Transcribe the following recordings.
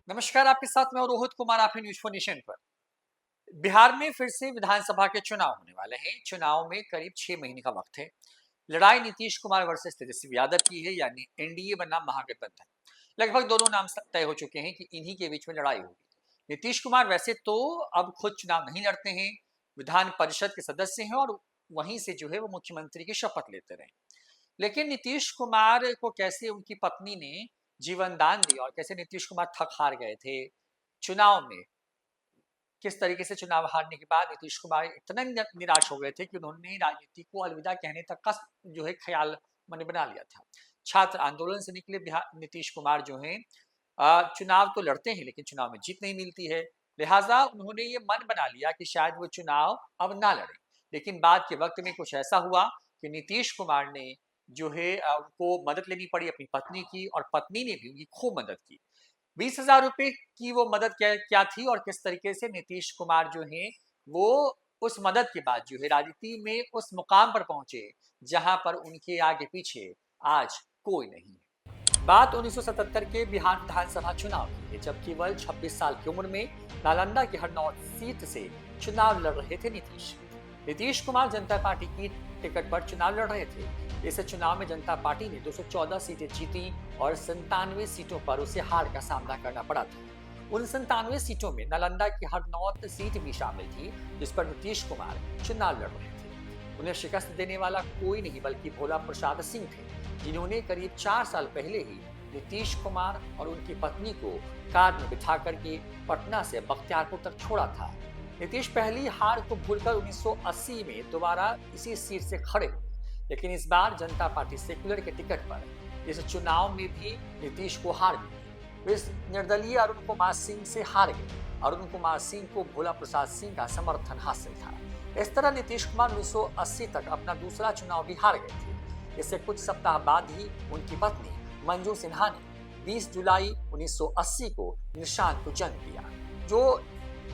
नमस्कार, आपके साथ मैं हूं रोहित कुमार। आप हैं न्यूज़ फॉर नेशन पर। बिहार में फिर से विधानसभा के चुनाव होने वाले हैं। चुनाव में करीब 6 महीने का वक्त है। लड़ाई नीतीश कुमार वर्सेस तेजस्वी यादव की है, यानी एनडीए बनाम महागठबंधन। लगभग दोनों नाम तय हो चुके हैं कि इन्हीं के बीच में लड़ाई होगी। नीतीश कुमार वैसे तो अब खुद चुनाव नहीं लड़ते हैं, विधान परिषद के सदस्य हैं और वहीं से जो है वो मुख्यमंत्री की शपथ लेते रहे। लेकिन नीतीश कुमार को कैसे उनकी पत्नी ने जीवन दान दिया और कैसे नीतीश कुमार थक हार गए थे चुनाव में, किस तरीके से चुनाव हारने के बाद नीतीश कुमार इतना निराश हो गए थे कि उन्होंने राजनीति को अलविदा कहने तक का जो है ख्याल मन बना लिया था। छात्र आंदोलन से निकले बिहार नीतीश कुमार जो हैं चुनाव तो लड़ते हैं लेकिन चुनाव में जीत नहीं मिलती है। लिहाजा उन्होंने ये मन बना लिया कि शायद वो चुनाव अब ना लड़े। लेकिन बाद के वक्त में कुछ ऐसा हुआ कि नीतीश कुमार ने जो है उनको मदद लेनी पड़ी अपनी पत्नी की, और पत्नी ने भी उनकी खूब मदद की। 20,000 रुपए की वो मदद क्या क्या थी और किस तरीके से नीतीश कुमार जो है वो उस मदद के बाद जो है राजनीति में उस मुकाम पर पहुंचे जहां पर उनके आगे पीछे आज कोई नहीं है। बात 1977 के बिहार विधानसभा चुनाव की है, जब केवल 26 साल की उम्र में नालंदा की हरनौत सीट से चुनाव लड़ रहे थे नीतीश। नीतीश कुमार जनता पार्टी की टिकट पर चुनाव लड़ रहे थे। इस चुनाव में जनता पार्टी ने 214 सीटें जीती और 97 सीटों पर उसे हार का सामना करना पड़ा था। उन 97 सीटों में नालंदा की हरनौत सीट भी शामिल थी, जिस पर नीतीश कुमार चुनाव लड़ रहे थे। उन्हें शिकस्त देने वाला कोई नहीं बल्कि भोला प्रसाद सिंह थे, जिन्होंने करीब 4 साल पहले ही नीतीश कुमार और उनकी पत्नी को कार में बिठा करके पटना से बख्तियारपुर तक छोड़ा था। नीतीश पहली हार को भूलकर 1980 में दोबारा इसी सीट से खड़े हुए, लेकिन इस बार जनता पार्टी सेक्युलर के टिकट पर इस चुनाव में भी नीतीश को हार मिली। वे इस निर्दलीय अरुण कुमार सिंह से हार गए। अरुण कुमार सिंह को भोला प्रसाद सिंह का समर्थन हासिल था। इस तरह नीतीश कुमार 1980 तक अपना दूसरा चुनाव भी हार गए थे। इससे कुछ सप्ताह बाद ही उनकी पत्नी मंजू सिन्हा ने 20 जुलाई 1980 को निशांत को जन्म दिया, जो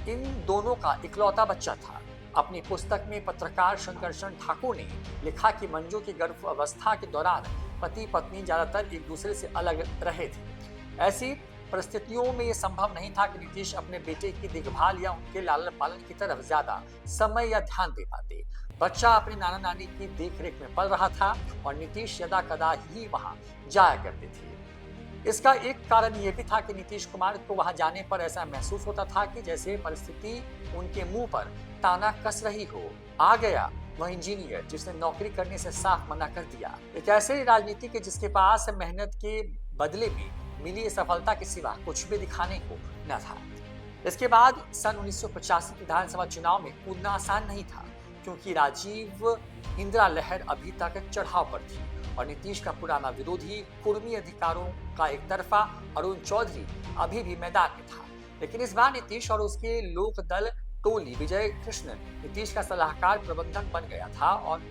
इन दोनों का इकलौता बच्चा था। अपनी पुस्तक में पत्रकार शंकरशरण ठाकुर ने लिखा कि मंजू की गर्भावस्था के दौरान पति पत्नी ज्यादातर एक दूसरे से अलग रहे थे। ऐसी परिस्थितियों में यह संभव नहीं था कि नीतीश अपने बेटे की देखभाल या उनके लालन पालन की तरफ ज्यादा समय या ध्यान दे पाते। बच्चा अपने नाना नानी की देखरेख में पल रहा था और नीतीश यदा कदा ही वहां जाया करते थे। इसका एक कारण यह भी था कि नीतीश कुमार को वहां जाने पर ऐसा महसूस होता था कि जैसे परिस्थिति उनके मुंह पर ताना कस रही हो। आ गया वह इंजीनियर जिसने नौकरी करने से साफ मना कर दिया। एक ऐसे राजनीति के जिसके पास मेहनत के बदले में मिली सफलता के सिवा कुछ भी दिखाने को न था। इसके बाद सन 1985 विधानसभा चुनाव में कूदना आसान नहीं था, क्योंकि राजीव इंदिरा लहर अभी तक चढ़ाव पर थी और नीतीश का पुराना विरोधी कुर्मी अधिकारों का एक तरफा अरुण चौधरी अभी भी मैदान में था। लेकिन इस बार नीतीश और उसके लोक दल टोली विजय कृष्णन नीतीश का सलाहकार प्रबंधक बन गया था और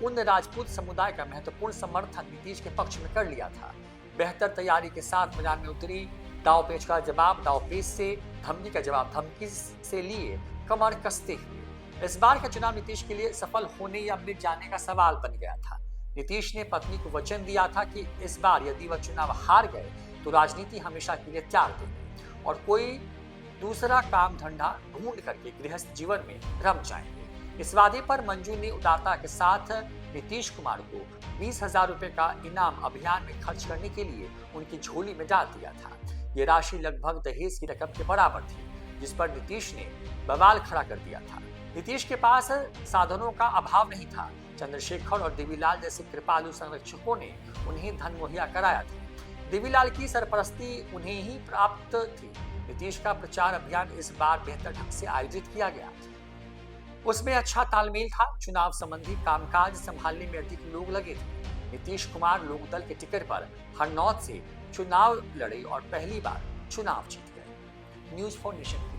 उन राजपूत समुदाय का महत्वपूर्ण समर्थन नीतीश के पक्ष में कर लिया था। बेहतर तैयारी के साथ मैदान में उतरी, दाव पेच का जवाब दाव पेच से, धमकी का जवाब धमकी से लिए कमर कसते हुए इस बार का चुनाव नीतीश के लिए सफल होने या मिट जाने का सवाल बन गया था। नीतीश ने पत्नी को वचन दिया था कि इस बार यदि वह चुनाव हार गए तो राजनीति हमेशा के लिए त्याग देंगे और कोई दूसरा काम धंधा ढूंढ करके गृहस्थ जीवन में रम जाएंगे। इस वादे पर मंजू ने उदारता के साथ नीतीश कुमार को 20,000 रुपए का इनाम अभियान में खर्च करने के लिए उनकी झोली में डाल दिया था। ये राशि लगभग दहेज की रकम के बराबर थी, जिस पर नीतीश ने बवाल खड़ा कर दिया था। नीतीश के पास साधनों का अभाव नहीं था। चंद्रशेखर और देवीलाल जैसे कृपालु संरक्षकों ने उन्हें धन मुहैया कराया था। देवीलाल की सरपरस्ती उन्हें ही प्राप्त थी। नीतीश का प्रचार अभियान इस बार बेहतर ढंग से आयोजित किया गया। उसमें अच्छा तालमेल था। चुनाव संबंधी कामकाज संभालने में अधिक लोग लगे थे। नीतीश कुमार लोकदल के टिकट पर हरनौत से चुनाव लड़े और पहली बार चुनाव जीत गए। News for nation.